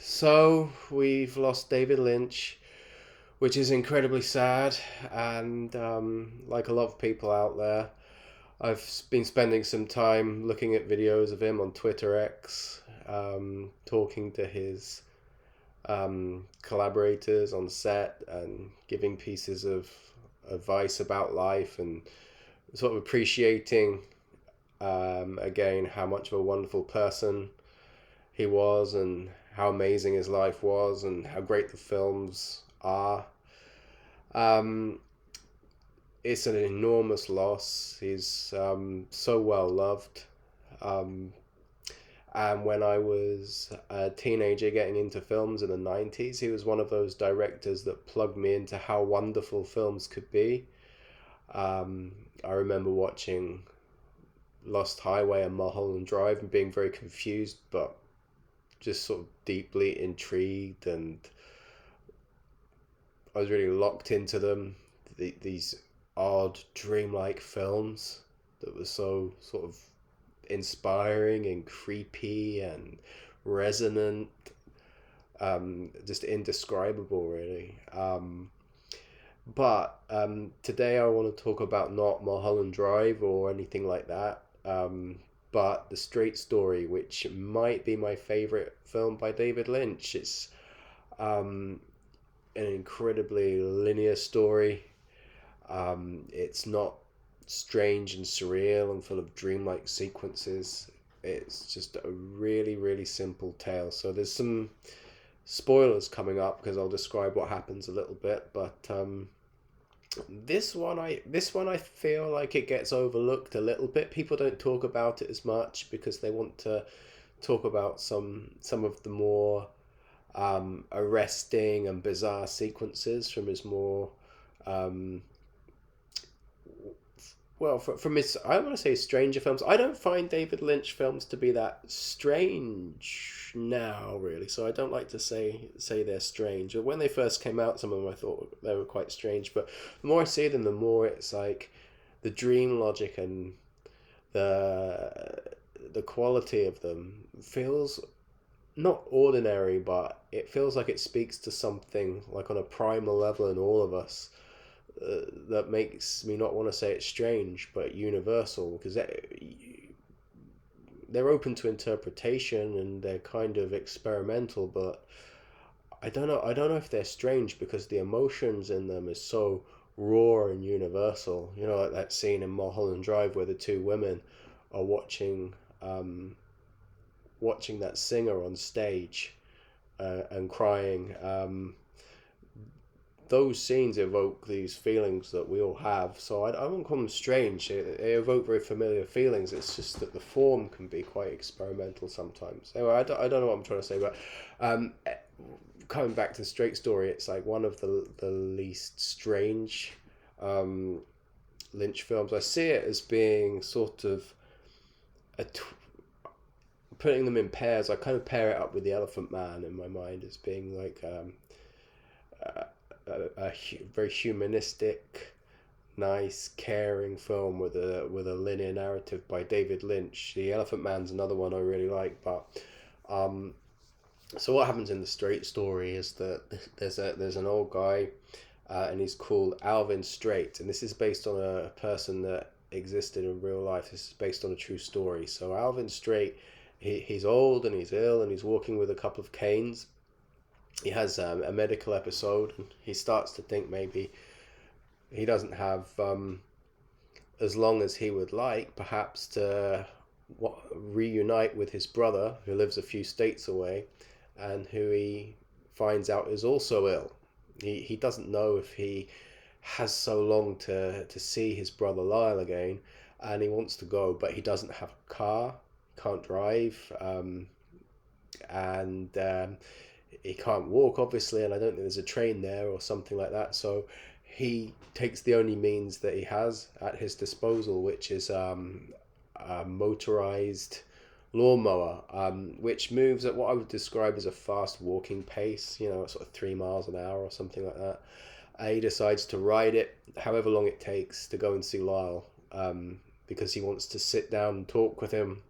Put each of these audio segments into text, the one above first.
So we've lost David Lynch, which is incredibly sad, and like a lot of people out there, been spending some time looking at videos of him on Twitter X, talking to his collaborators on set and giving pieces of advice about life and sort of appreciating again how much of a wonderful person he was and how amazing his life was and how great the films are. Um, it's an enormous loss. He's so well loved. Um, and when I was a teenager getting into films in the 90s, he was one of those directors that plugged me into how wonderful films could be. I remember watching Lost Highway and Mulholland Drive and being very confused, but just sort of deeply intrigued, and I was really locked into them. These odd, dreamlike films that were so sort of inspiring and creepy and resonant, just indescribable, really. But today I want to talk about not Mulholland Drive or anything like that, but The Straight Story, which might be my favorite film by David Lynch. It's um, an incredibly linear story. It's not strange and surreal and full of dreamlike sequences. It's just a really, really simple tale. So there's some spoilers coming up because I'll describe what happens a little bit, but this one I feel like it gets overlooked a little bit. People don't talk about it as much because they want to talk about some of the more arresting and bizarre sequences from his more um, from his, I don't want to say stranger films. I don't find David Lynch films to be that strange now, really. So I don't like to say they're strange. But when they first came out, some of them I thought they were quite strange. But the more I see them, the more it's like the dream logic and the the quality of them feels not ordinary, but it feels like it speaks to something like on a primal level in all of us, that makes me not want to say it's strange, but universal, because they're open to interpretation and they're kind of experimental, but I don't know if they're strange because the emotions in them is so raw and universal. You know, like that scene in Mulholland Drive where the two women are watching that singer on stage, and crying. Those scenes evoke these feelings that we all have. So I wouldn't call them strange. They evoke very familiar feelings. It's just that the form can be quite experimental sometimes. Anyway, I don't know what I'm trying to say, but um, coming back to the Straight Story, it's like one of the least strange um, Lynch films. I see it as being sort of a putting them in pairs. I kind of pair it up with the Elephant Man in my mind as being like a, a very humanistic, nice, caring film with a linear narrative by David Lynch. The Elephant Man's another one I really like, but um, so what happens in the Straight Story is that there's an old guy, and he's called Alvin Straight, and this is based on a person that existed in real life. This is based on a true story. So Alvin Straight, he's old and he's ill and he's walking with a couple of canes. He has a medical episode and he starts to think maybe he doesn't have as long as he would like, perhaps, to reunite with his brother who lives a few states away and who he finds out is also ill. He doesn't know if he has so long to see his brother Lyle again, and he wants to go, but he doesn't have a car, can't drive, and he can't walk, obviously, and I don't think there's a train there or something like that. So he takes the only means that he has at his disposal, which is a motorized lawnmower, which moves at what I would describe as a fast walking pace, sort of 3 miles an hour or something like that. He decides to ride it however long it takes to go and see Lyle, because he wants to sit down and talk with him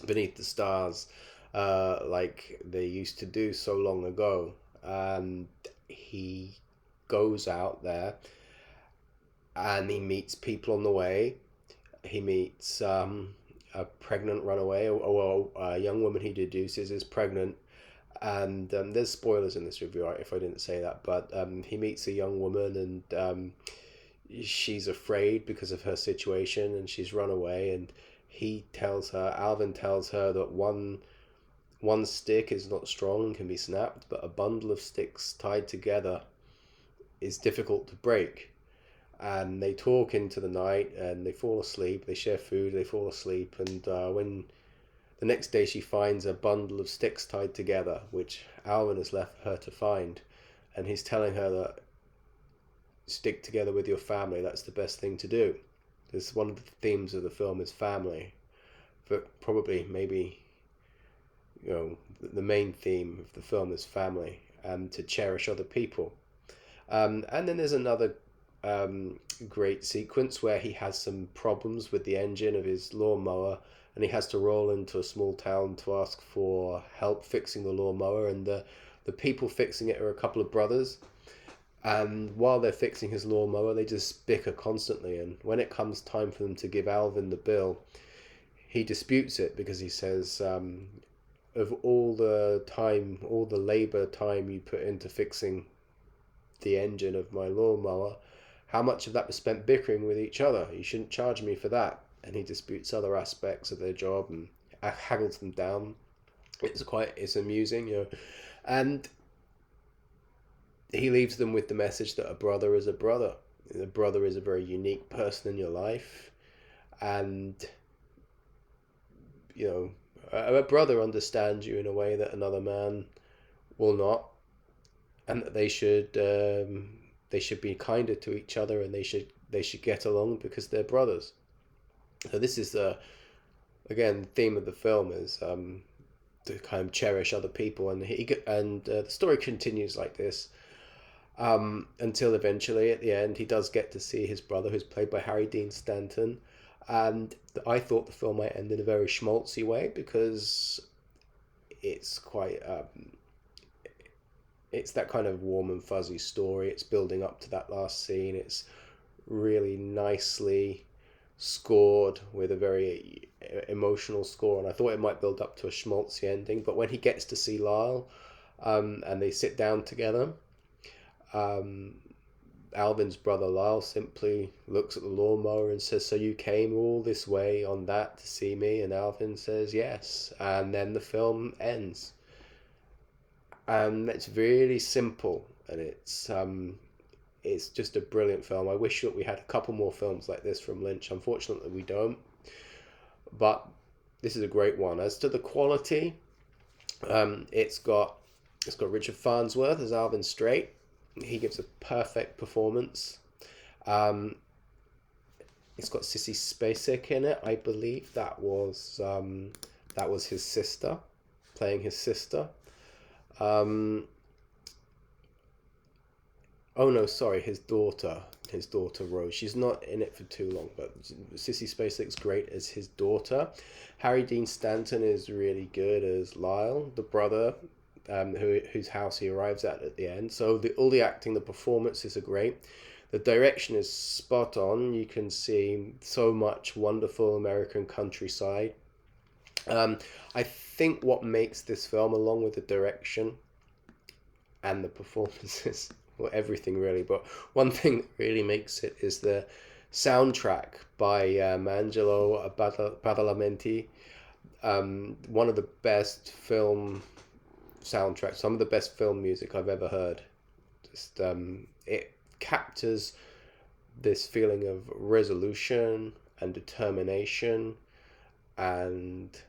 beneath the stars. like they used to do so long ago. And he goes out there and he meets people on the way. He meets a pregnant runaway, or a young woman he deduces is pregnant. And there's spoilers in this review if I didn't say that, but he meets a young woman, and she's afraid because of her situation, and she's run away. And Alvin tells her that one stick is not strong and can be snapped, but a bundle of sticks tied together is difficult to break. And they talk into the night, and they fall asleep. They share food, they fall asleep, and when the next day she finds a bundle of sticks tied together, which Alvin has left her to find, and he's telling her that stick together with your family, that's the best thing to do. This one of the themes of the film is family, but probably maybe the main theme of the film is family, and to cherish other people. And then there's another great sequence where he has some problems with the engine of his lawnmower, and he has to roll into a small town to ask for help fixing the lawnmower. And the people fixing it are a couple of brothers. And while they're fixing his lawnmower, they just bicker constantly. And when it comes time for them to give Alvin the bill, he disputes it because he says, of all the labor time you put into fixing the engine of my lawnmower, how much of that was spent bickering with each other? You shouldn't charge me for that. And he disputes other aspects of their job and haggles them down. It's amusing, and he leaves them with the message that a brother is a brother. A brother is a very unique person in your life, and a brother understands you in a way that another man will not, and that they should be kinder to each other, and they should get along because they're brothers. So this is again, the theme of the film is to kind of cherish other people, and the story continues like this until eventually at the end he does get to see his brother, who's played by Harry Dean Stanton. And I thought the film might end in a very schmaltzy way, because it's quite it's that kind of warm and fuzzy story. It's building up to that last scene. It's really nicely scored with a very emotional score, and I thought it might build up to a schmaltzy ending. But when he gets to see Lyle, and they sit down together, Alvin's brother Lyle simply looks at the lawnmower and says, "So you came all this way on that to see me?" And Alvin says, "Yes." And then the film ends. And it's really simple, and it's just a brilliant film. I wish that we had a couple more films like this from Lynch. Unfortunately, we don't. But this is a great one. As to the quality, it's got Richard Farnsworth as Alvin Straight. He gives a perfect performance. It's got Sissy Spacek in it. I believe that was his sister, playing his sister. Oh no, sorry, his daughter Rose. She's not in it for too long, but Sissy Spacek's great as his daughter. Harry Dean Stanton is really good as Lyle, the brother, whose house he arrives at the end. So all the acting, the performances are great. The direction is spot on. You can see so much wonderful American countryside. I think what makes this film, along with the direction and the performances, well, everything really, but one thing that really makes it is the soundtrack by Mangelo Badalamenti. One of the best film soundtracks, some of the best film music I've ever heard. Just it captures this feeling of resolution and determination, and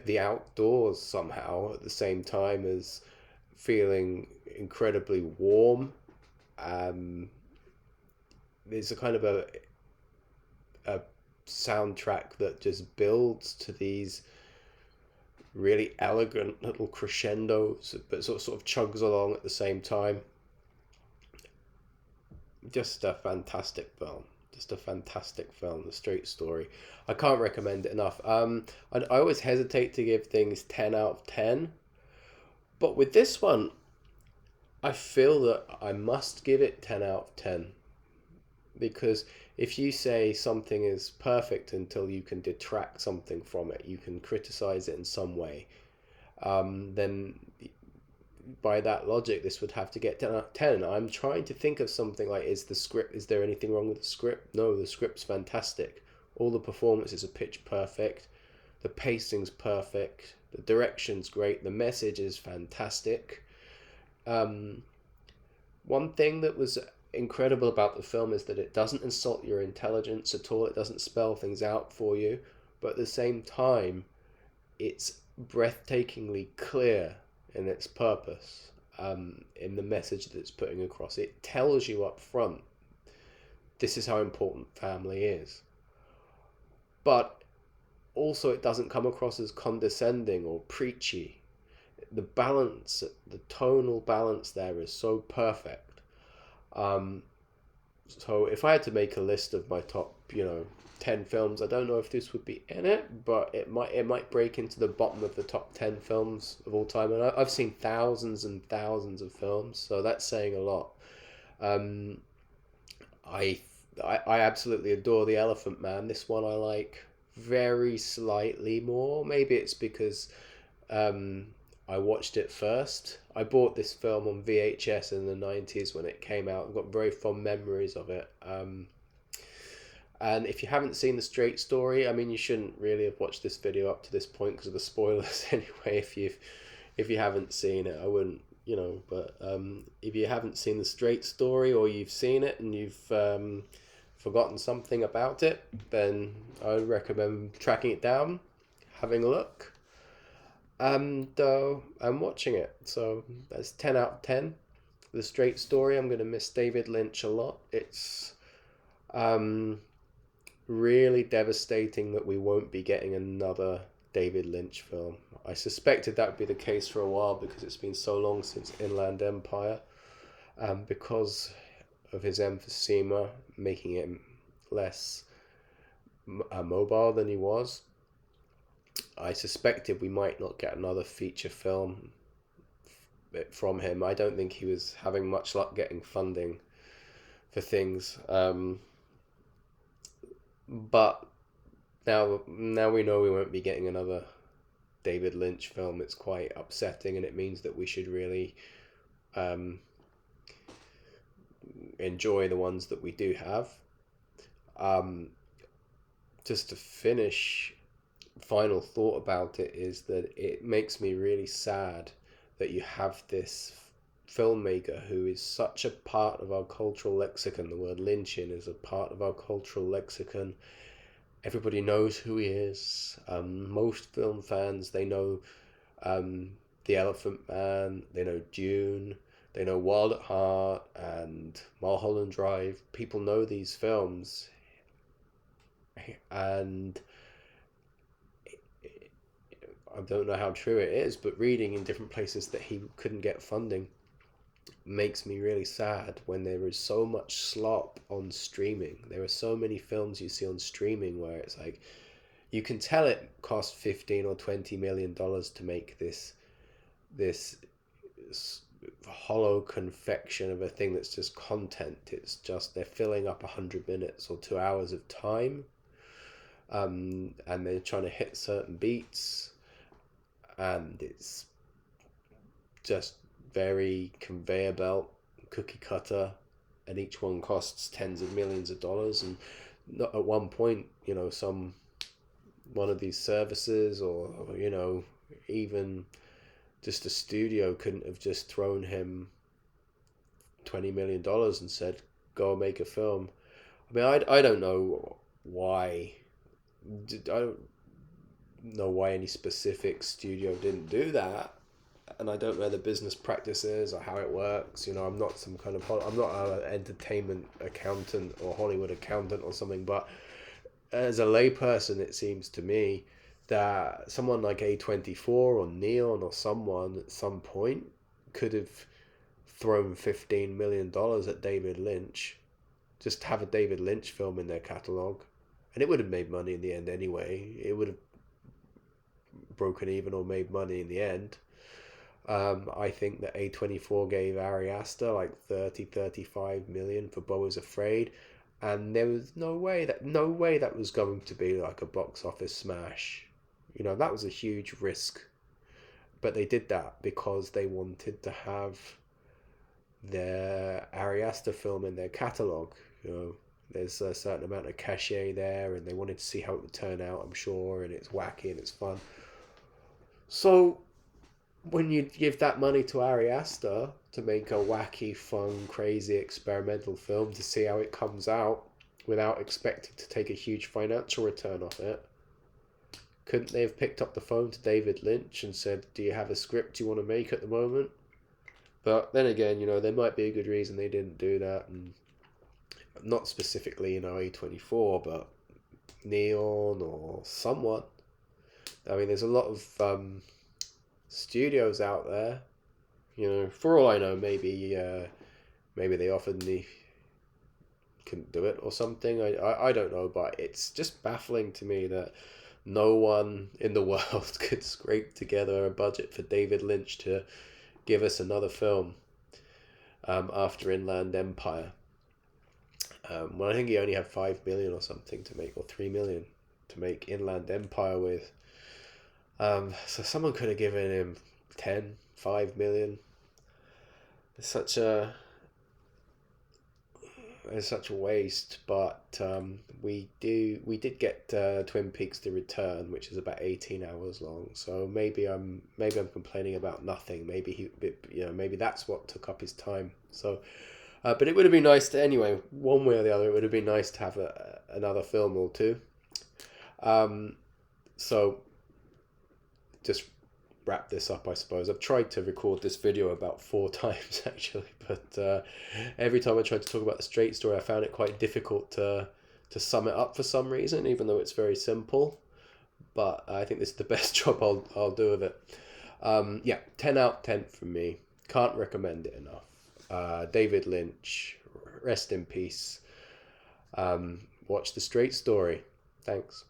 the outdoors somehow at the same time as feeling incredibly warm. There's a kind of a soundtrack that just builds to these really elegant little crescendos, but sort of chugs along at the same time. Just a fantastic film. Just a fantastic film, The Straight Story. I can't recommend it enough. I always hesitate to give things 10 out of 10, but with this one, I feel that I must give it 10 out of 10, because if you say something is perfect until you can detract something from it, you can criticize it in some way, then by that logic, this would have to get 10 out of 10. I'm trying to think of something like, is there anything wrong with the script? No, the script's fantastic. All the performances are pitch perfect. The pacing's perfect. The direction's great. The message is fantastic. One thing that was incredible about the film is that it doesn't insult your intelligence at all. It doesn't spell things out for you. But at the same time, it's breathtakingly clear in its purpose, in the message that it's putting across. It tells you up front, this is how important family is. But also it doesn't come across as condescending or preachy. The balance, the tonal balance there is so perfect. So if I had to make a list of my top, 10 films, I don't know if this would be in it, but it might break into the bottom of the top 10 films of all time. And I've seen thousands and thousands of films, so that's saying a lot. I absolutely adore The Elephant Man. This one I like very slightly more. Maybe it's because I watched it first. I bought this film on VHS in the 90s when it came out. I've got very fond memories of it. And if you haven't seen The Straight Story, I mean, you shouldn't really have watched this video up to this point because of the spoilers anyway. If you haven't seen it, I wouldn't, but if you haven't seen The Straight Story, or you've seen it and you've forgotten something about it, then I would recommend tracking it down, having a look, and watching it. So that's 10 out of 10. The Straight Story. I'm going to miss David Lynch a lot. It's really devastating that we won't be getting another David Lynch film. I suspected that would be the case for a while because it's been so long since Inland Empire, because of his emphysema, making him less mobile than he was. I suspected we might not get another feature film from him. I don't think he was having much luck getting funding for things. But now we know we won't be getting another David Lynch film. It's quite upsetting, and it means that we should really enjoy the ones that we do have. Just to finish, final thought about it is that it makes me really sad that you have this filmmaker who is such a part of our cultural lexicon. The word Lynchian is a part of our cultural lexicon. Everybody knows who he is. Most film fans, they know The Elephant Man, they know Dune, they know Wild at Heart and Mulholland Drive. People know these films, and I don't know how true it is, but reading in different places that he couldn't get funding makes me really sad when there is so much slop on streaming. There are so many films you see on streaming where it's like, you can tell it cost 15 or 20 million dollars to make this hollow confection of a thing that's just content. It's just they're filling up 100 minutes or 2 hours of time, and they're trying to hit certain beats, and it's just very conveyor belt, cookie cutter, and each one costs tens of millions of dollars. And not at one point, one of these services, or even just a studio couldn't have just thrown him $20 million and said, go make a film. I mean, I don't know why. I don't know why any specific studio didn't do that, and I don't know the business practices or how it works. I'm not I'm not an entertainment accountant or Hollywood accountant or something, but as a layperson, it seems to me that someone like A24 or Neon or someone at some point could have thrown $15 million at David Lynch just have a David Lynch film in their catalogue, and it would have made money in the end anyway. It would have broken even or made money in the end. I think that A24 gave Ari Aster like 35 million for Beau is Afraid, and there was no way that was going to be like a box office smash. That was a huge risk, but they did that because they wanted to have their Ari Aster film in their catalogue. There's a certain amount of cachet there, and they wanted to see how it would turn out, I'm sure, and it's wacky and it's fun. So when you give that money to Ari Aster to make a wacky, fun, crazy, experimental film to see how it comes out without expecting to take a huge financial return off it, couldn't they have picked up the phone to David Lynch and said, do you have a script you want to make at the moment? But then again, there might be a good reason they didn't do that, and not specifically, A24, but Neon or someone. I mean, there's a lot of studios out there. For all I know, maybe they offered me couldn't do it or something. I don't know, but it's just baffling to me that no one in the world could scrape together a budget for David Lynch to give us another film after Inland Empire. Well, I think he only had 5 million or something to make, or 3 million to make Inland Empire with. So someone could have given him 5 million. It's such a waste, but we did get Twin Peaks: The Return, which is about 18 hours long. So maybe I'm complaining about nothing. Maybe maybe that's what took up his time. So, but it would have been nice to, anyway, one way or the other. It would have been nice to have another film or two. So just wrap this up, I suppose. I've tried to record this video about 4 times actually, but every time I tried to talk about the Straight Story, I found it quite difficult to sum it up for some reason, even though it's very simple. But I think this is the best job I'll do of it. 10 out of 10 from me. Can't recommend it enough. David Lynch, rest in peace. Watch the Straight Story. Thanks.